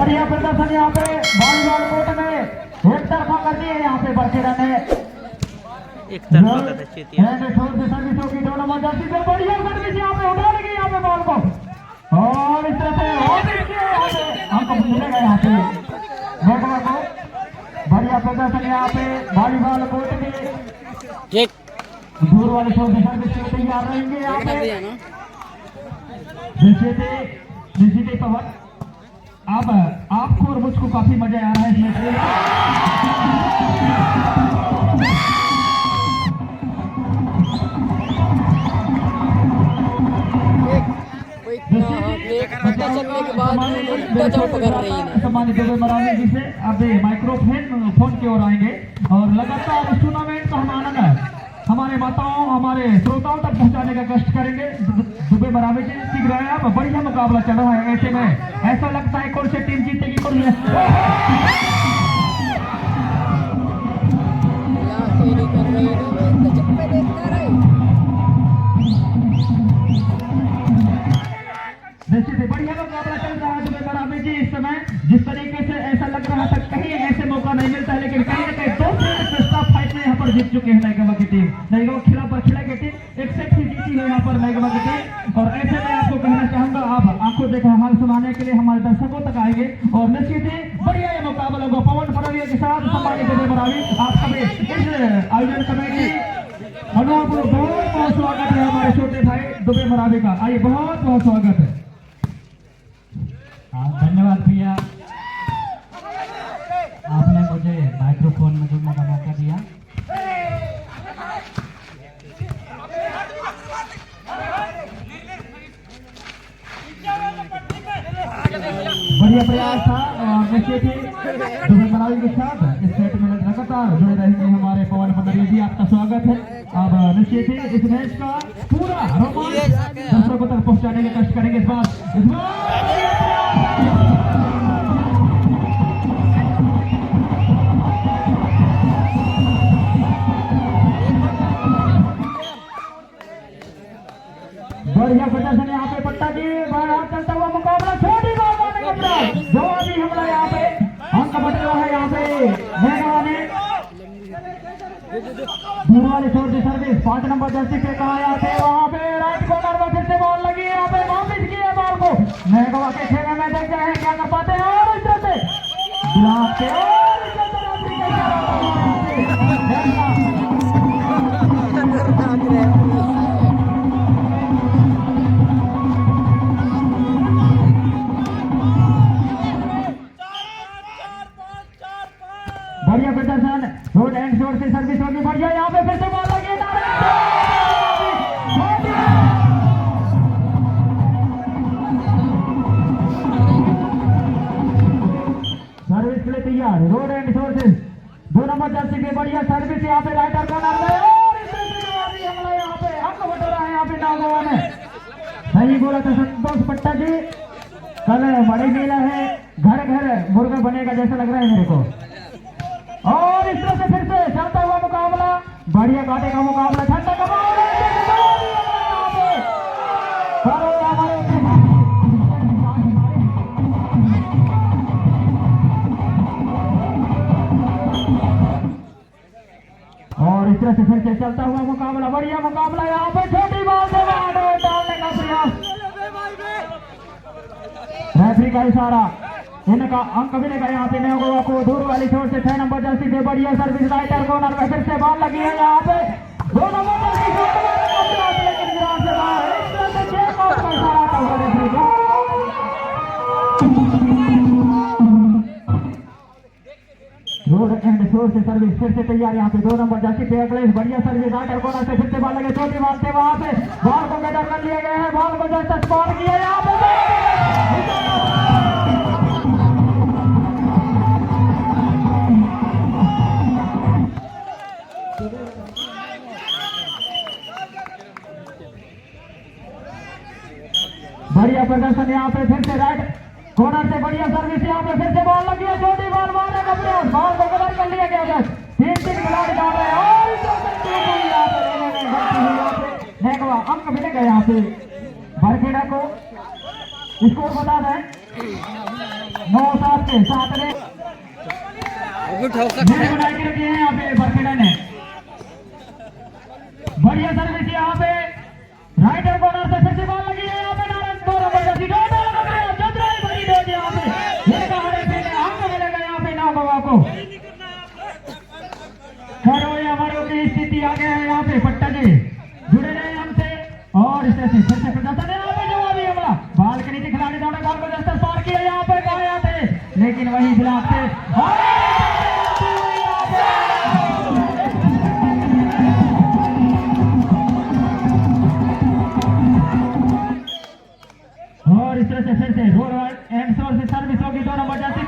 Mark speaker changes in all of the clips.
Speaker 1: बढ़िया प्रदर्शन यहाँ पे वॉलीबॉल कोर्ट में एक तरफा कर दिए यहाँ पे बरखेड़ा ने
Speaker 2: एक तरफा का था चेतिया
Speaker 1: सर्विसों की दोनों मदद से बढ़िया सर्विस यहाँ पे उठा लगी यहाँ पे बॉल को और इस तरह से हमको मिलेगा यहाँ पे नेटवर्क को बढ़िया प्रदर्शन यहाँ पे वॉलीबॉल कोर्ट में दूर वाले छोटे सर्विस के तैयार रहेंगे यहाँ पे निश्चित पवन अब आपको और मुझको काफी मजा आ रहा है इसमें
Speaker 3: चलने के बाद उल्टा चौक पकड़ रही है।
Speaker 1: सम्मानित मरावी जी से अब माइक्रोफोन फोन की ओर आएंगे और लगातार इस टूर्नामेंट का हम आनंद हमारे माताओं हमारे श्रोताओं तक पहुंचाने का कष्ट करेंगे। दुबे मरावी जी सीख रहे हैं, अब बढ़िया मुकाबला चल रहा है। ऐसे में ऐसा लगता है कौन सी टीम जीतेगी कौन निश्चित ही बढ़िया मुकाबला चल रहा है दुबे मरावी जी इस समय। जिस तरीके से ऐसा लग रहा था कहीं ऐसे मौका नहीं मिलता है, लेकिन कहीं ना कहीं दो फाइट में यहाँ पर जीत चुके हैं नायगवा की टीम। नायगवा खिला पर खिला की टीम एक सेट ही जीती है यहाँ पर नायगवा की टीम। और ऐसे में आपको कहना चाहूंगा आप आंखों देखा हाल सुनाने के लिए हमारे दर्शकों तक आएंगे और निश्चित ही बढ़िया ये मुकाबला होगा पवन फरविया के साथ सम्मानित दुबे मरावी। आप सभी इस आयोजन कमेटी बहुत बहुत स्वागत है हमारे छोटे भाई दुबे मरावी का। आइए बहुत बहुत स्वागत है। धन्यवाद भैया, आपने मुझे माइक्रोफोन में जुड़ने का मौका दिया। बढ़िया प्रयास था और निश्चित ही दुबे मरावी के साथ इस सेट में लगातार जुड़े रहेंगे हमारे पवन पंडरिया जी, आपका स्वागत है। अब निश्चित ही इस मैच का पूरा रोमांच दर्शकों तक पहुंचाने का कष्ट करेंगे इस बार। बढ़िया प्रदर्शन यहाँ पे पट्टा जी बाहर चलता हुआ मुकाबला छोटी बॉल मारने का प्रयास जो अभी हमला यहाँ पे अंक बट रहा है यहाँ पे नेगवा ने दूर वाले छोर से सर्विस 5 नंबर जर्सी पे कहा जाते हैं वहाँ पे राइट कॉर्नर में फिर से बॉल लगी है यहाँ पे वापिस किया बॉल को नेगवा के खेमे में देखते हैं क्या कर पाते हैं और इस तरह से गुलाब के और इस बढ़िया प्रदर्शन रोड एंड शोर से सर्विस होगी बढ़िया यहाँ पे फिर से बॉल लगी सर्विस के लिए तैयार रोड एंड शोर से 2 नंबर जर्सी पे बढ़िया सर्विस यहाँ पे राइटर कॉर्नर में और इस हमला यहाँ पे अंक बट रहा है यहाँ पे नागवा ने सही बोला था संतोष पट्टा जी। कल बड़ी मेला है घर घर मुर्गा बनेगा जैसा लग रहा है मेरे को। और इस तरह से फिर से चलता हुआ मुकाबला बढ़िया काटे का मुकाबला ठंडा का और इस तरह से फिर से चलता हुआ मुकाबला बढ़िया मुकाबला यहाँ पे छोटी बॉल से डालने का प्रयास रेफरी का इशारा इनका अंक मिलेगा यहाँ पे नेगवा को दूर वाली छोर से 6 नंबर जर्सी पे बढ़िया सर्विस राइटर कॉर्नर में फिर से बॉल लगी है यहाँ पे 2 नंबर जर्सी लेकिन ग्राउंड से बाहर इस तरह से चेक आउट का इशारा आता हुआ रेफरी को। रोड एंड शोर से सर्विस फिर से तैयार यहाँ पे 2 नंबर जर्सी पे अगले बढ़िया सर्विस राइटर कॉर्नर से फिर से बॉल लगे छोटी बॉल से वहाँ पे बॉल को गैदर कर लिया गया है बॉल को जस्ट स्पॉट किया यहाँ पे बढ़िया प्रदर्शन यहाँ पे फिर से राइट कॉर्नर से बढ़िया सर्विस यहाँ पे फिर से बॉल लगी है छोटी बॉल मारने का प्रयास बॉल को कवर कर लिया गया बस 3 खिलाड़ी डाल रहे हैं और नेगवा अंक मिलेगा यहाँ पे बरखेड़ा को। स्कोर बता दें 9-7 पे 7 ने बना के रखे हैं यहाँ पे बरखेड़ा ने। बढ़िया सर्विस यहाँ पे राइटर कॉर्नर से फिर से बॉल लगी है यहाँ पे नारायण 2 नंबर जर्सी चतुराई बड़ी डोज यहाँ पे ये कहानी फिर अंक मिलेगा यहाँ पे ना बाबा को। करो या मरो की स्थिति आ गया है यहाँ पे पट्टा जी जुड़े रहे हमसे और इस तरह से फिर से प्रदर्शन है यहाँ पे जवाबी हमला बाल के नीचे खिलाड़ी दौड़े बॉल को दस्तर पार किया यहाँ पे गाया थे लेकिन वही ब्लॉक से और इस तरह से फिर से रोल एंड सोर से सर्विस होगी 2 नंबर जर्सी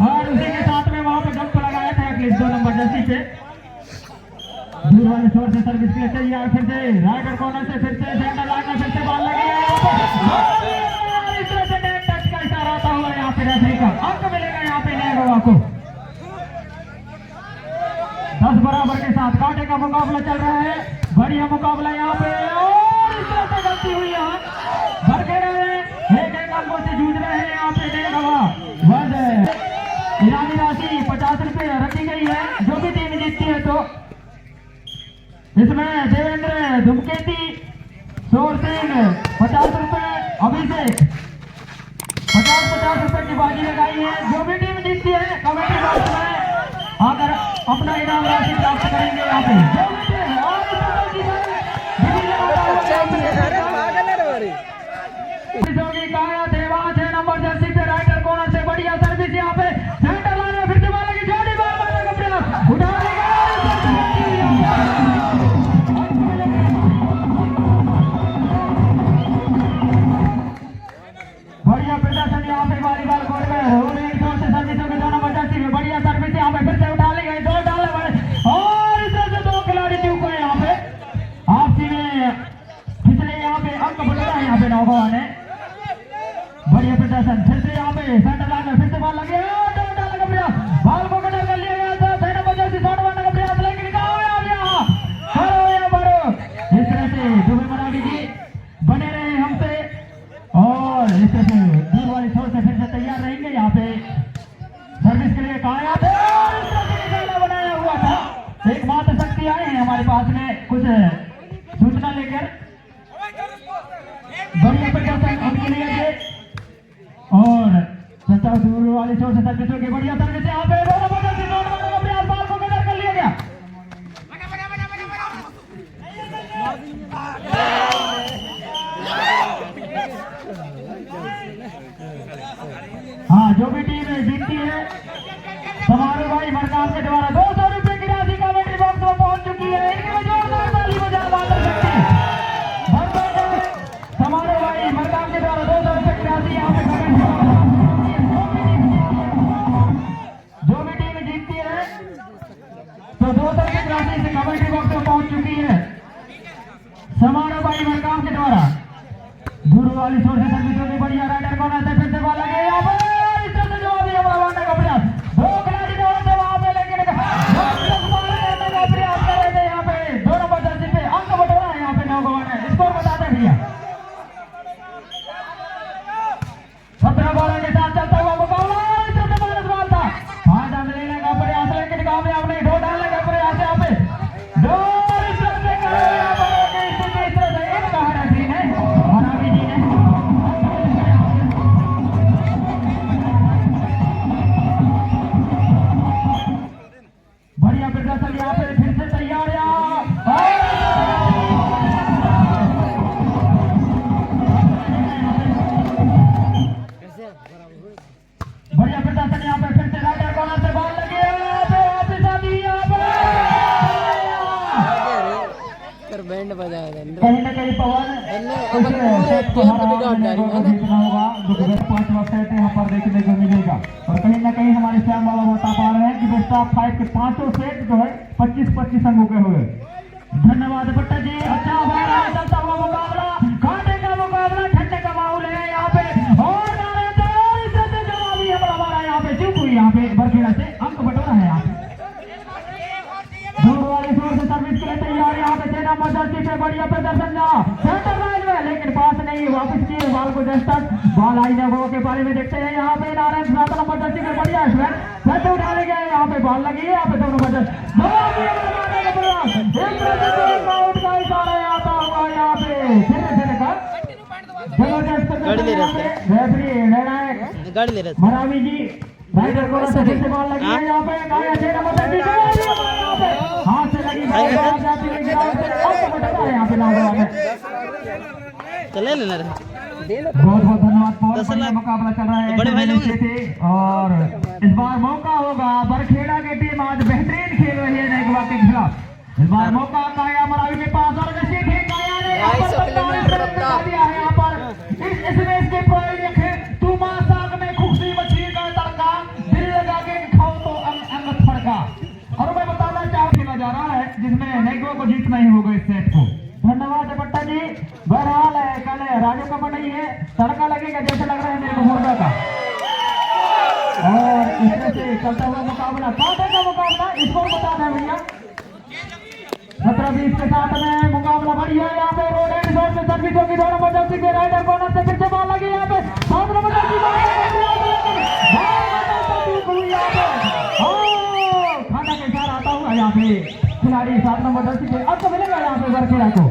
Speaker 1: और उसी के साथ में वहां पे डंप लगाया था एटलीस्ट 2 नंबर जर्सी पे दूर वाले छोर से सर्विस के लिए तैयार फिर से राइटर कॉर्नर से फिर से सेंटर लाइन में फिर से बॉल लगी है इस तरह से नेट टच का इशारा आता हुआ यहाँ पे रेफरी का अंक मिलेगा यहाँ पे नए गोवा को। 10 बराबर के साथ कांटे का मुकाबला चल रहा है बढ़िया मुकाबला यहाँ पे और इस तरह से गलती हुई यहाँ बरखेड़ा में एक अंकों से जूझ रहे हैं यहाँ पे नए गोवा इनामी राशि 50 रुपए रखी गई है जो भी टीम जीतती है तो इसमें देवेंद्र धुमकेती शोर सिंह 50 रुपए अभिषेक 50 रुपए की बाजी लगाई है जो भी टीम जीतती है कमेटी बॉक्स में आकर अपना इनाम राशि प्राप्त करेंगे यहाँ पे काया देवा 6 नंबर जर्सी पे राइटर कॉर्नर से बढ़िया सर्विस यहाँ पे सेंटर लाइन में फिर से बॉल लगी छोटी बॉल मारने का प्रयास उठा बढ़िया प्रदर्शन यहाँ पे वॉलीबॉल कोर्ट में रोलिंग शॉट से सर्विस होगी 2 नंबर जर्सी में बढ़िया सर्विस यहाँ पे फिर से उठा ली गई 2 डालने वाले और इस तरह से 2 खिलाड़ी चूक गए यहाँ पे आपसी में पिछले यहाँ पे अंक बढ़ रहा है यहाँ पे नौगवा ने बढ़िया प्रदर्शन फिर से यहाँ पे सेंटर लाइन में फिर से बॉल लगे डालने का प्रयास बॉल को कटर कर लिया गया था 6 नंबर जर्सी शॉट मारने का प्रयास लेकिन इस तरह से दुबे मराठी जी बने रहे हमसे और इस तरह से दूर वाली छोर से फिर से तैयार रहेंगे यहाँ पे सर्विस के लिए कहा थे और इस तरह से निशाना बनाया हुआ था एक मात्र शक्ति आए हैं हमारे पास में कुछ सूचना लेकर बढ़िया प्रदर्शन उनके लिए और सच्चा दूर वाली छोर से सर्विस होगी बढ़िया सर्विस यहाँ पे प्रयास बॉल को कटर कर लिया गया हाँ जो भी टीम जीतती है समारोह भाई मरकाम के द्वारा 200 रुपए की राशि कमेटी बॉक्स में पहुंच चुकी है इनके जोरदार ताली बजा माता शक्ति समारोह भाई मरकाम के द्वारा 200 रुपए की राशि यहाँ पे जो भी टीम जीतती है तो 200 की राशि से कमेटी बॉक्स में पहुंच चुकी है समारोह भाई मरकाम के द्वारा गुरु वाली छोर से सर्विस होगी बढ़िया राइडर कॉर्नर से फिर से बॉल लगे यहाँ पर इस तरह से जवाब दिया मारने का प्रयास 2 खिलाड़ी दौड़े थे वहां पे लेकिन मारने का प्रयास कर रहे थे यहाँ पे 2 नंबर जर्सी पे अंक बटोरा है यहाँ पे नौगवा ने स्कोर बताते भैया 17 बॉलों के साथ चलता हुआ मुकाबला इस तरह से माइनस बॉल था फायदा लेने का प्रयास लेकिन कामयाब नहीं 2 डालने का प्रयास यहाँ पे 2 इस तरह से बढ़िया प्रदर्शन यहाँ पे फिर से तैयार बढ़िया प्रदर्शन यहाँ पे फिर से राइटर कॉर्नर से बॉल लगी
Speaker 3: बैंड बजाया
Speaker 1: कहीं ना कहीं पवन जीतना होगा जो 5वां सेट यहाँ पर देखने को मिलेगा और कहीं ना कहीं हमारे श्याम बाबा बता पा रहे हैं कि बेस्ट ऑफ 5 के 5 सेट जो है 25-25 अंकों के हुए। धन्यवाद भट्टा जी अच्छा चलता हुआ मुकाबला कांटे का मुकाबला ठंडे का माहौल है यहाँ पे और जवाबी हमारा यहाँ पे चूक हुई यहाँ पे बरखेड़ा से अंक बटोरा है यहाँ पे दूर वाली छोर से सर्विस के लिए तैयार यहाँ पे 6 नंबर जर्सी पे बढ़िया प्रदर्शन सेंटर लाइन में लेकिन लेकिन पास नहीं, वापस किए बॉल को डस्टर, बॉल आई नगवा के बारे में देखते हैं। यहाँ पे नारायण 7 नंबर जर्सी में बढ़िया फिर उठा ले गया, यहाँ पे बॉल लगी है, यहाँ पे 2 नंबर जर्सी आउट का इशारा आता हुआ यहाँ पे धीरे कर जबरदस्त रेफरी निर्णायक
Speaker 2: गाड़ी ले रहे
Speaker 1: मरावी जी राइडर को से बॉल लगी है, यहाँ पे गाया 6 नंबर जर्सी यहाँ पे हाथ से लगी बॉल जाती है ग्राउंड पे और बटका है यहाँ पे नाम में।
Speaker 2: चले लेना रे
Speaker 1: बहुत बहुत धन्यवाद। बहुत बढ़िया मुकाबला चल रहा है
Speaker 2: बड़े भाई लोग
Speaker 1: और इस बार मौका होगा, बरखेड़ा की टीम आज बेहतरीन खेल रही है नेगवा के खिलाफ। इस बार मौका काया मरावी के पास और नसीब है काया ने यहाँ पर इसमें इसके प्रोजेक्ट है तू मां साग में खुशी मछली का तड़का दिल लगा के खाओ तो अंग फड़का। और मैं बताना चाहूँ खेला जा रहा है जिसमें नेगवा को जीतना ही होगा इस सेट को। धन्यवाद भट्टा जी। बहरहाल है कल राजू का नहीं है, तड़का लगेगा जैसे लग रहा है मेरे को मुर्गा का। और इस तरह से चलता हुआ मुकाबला कांटे का मुकाबला स्कोर बता दें भैया 17-20 के साथ में मुकाबला बढ़िया है। यहाँ पे रोड एंड शॉट में सर्विस होगी 2 नंबर जर्सी के राइडर कॉर्नर से फिर से बॉल लगी यहाँ पे 7 नंबर जर्सी खाना के साथ आता हुआ यहाँ पे खिलाड़ी 7 नंबर जर्सी के अब तो मिलेगा यहाँ पे बरखेड़ा को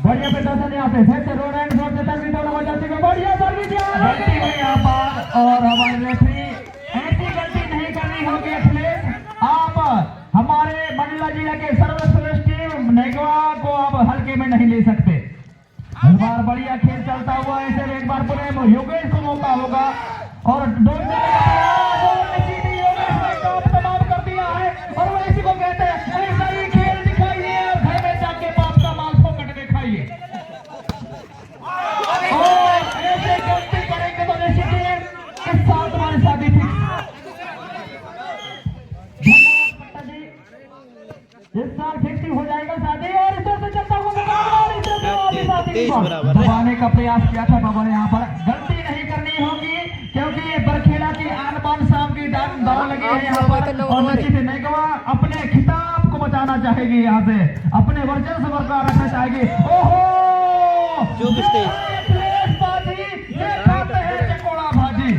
Speaker 1: बढ़िया प्रदर्शन यहाँ पे फिर से रोड एंड शॉट से सर्विस 2 नंबर जर्सी में बढ़िया सर्विस गलती हुई यहाँ पर और हमारे रेफरी ऐसी गलती नहीं करनी होगी एथलीट। आप हमारे मंडला जिला के सर्वश्रेष्ठ टीम नेगवा को आप हल्के में नहीं ले सकते। इस बार बढ़िया खेल चलता हुआ ऐसे एक बार पूरे योगेश को मौका होगा और तमाम कर दिया है और वो इसी को कहते हैं ऐसा ही खेल दिखाइए और घर में जाके बाप का माल फोकट में खाइए और ऐसे गलती करेंगे तो निश्चित इस साल तुम्हारी शादी थी। इस साल फिक्स हो जाएगा शादी और इस तरह से चलता हुआ दबाने का प्रयास किया था बाबा ने। यहाँ पर गलती नहीं करनी होगी क्योंकि बरखेड़ा की आन बान शाम की दौड़ लगी है यहाँ पर और निश्चित नेगवा अपने खिताब को बचाना चाहेगी, यहाँ से अपने वर्चस्व बरकरार रखना चाहेगी। ओहो चकोड़ा भाजी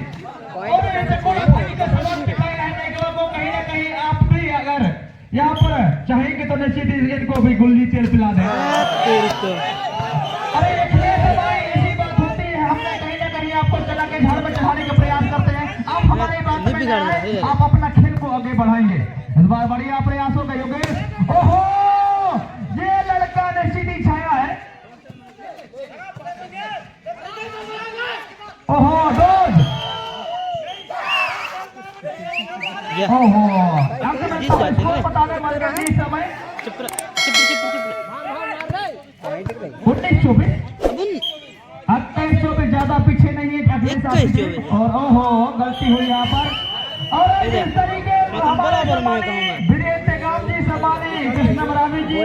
Speaker 1: और ये चकोड़ा भाजी का सबक दिखाया है नेगवा को कहीं ना कहीं आप भी अगर यहाँ पर चाहेंगे तो निश्चित इनको भी गुल्ली तेल पिला दें। अरे ऐसी बात होती है, हमने कहीं ना कहीं आपको चला के झाड़ में चढ़ाने का प्रयास करते हैं, आप हमारी बात में आए, आप अपना खेल को आगे बढ़ाएंगे। इस बार बढ़िया प्रयास होगा योगेश। ओहो ये लड़का निश्चित ही छाया है। ओहो डोज ओहो बता दें समय 19-24 ज्यादा पीछे नहीं है और ओहो गलती हुई यहाँ पर और इस तरीके वीरेंद्र गांधी समानी कृष्ण मरावी जी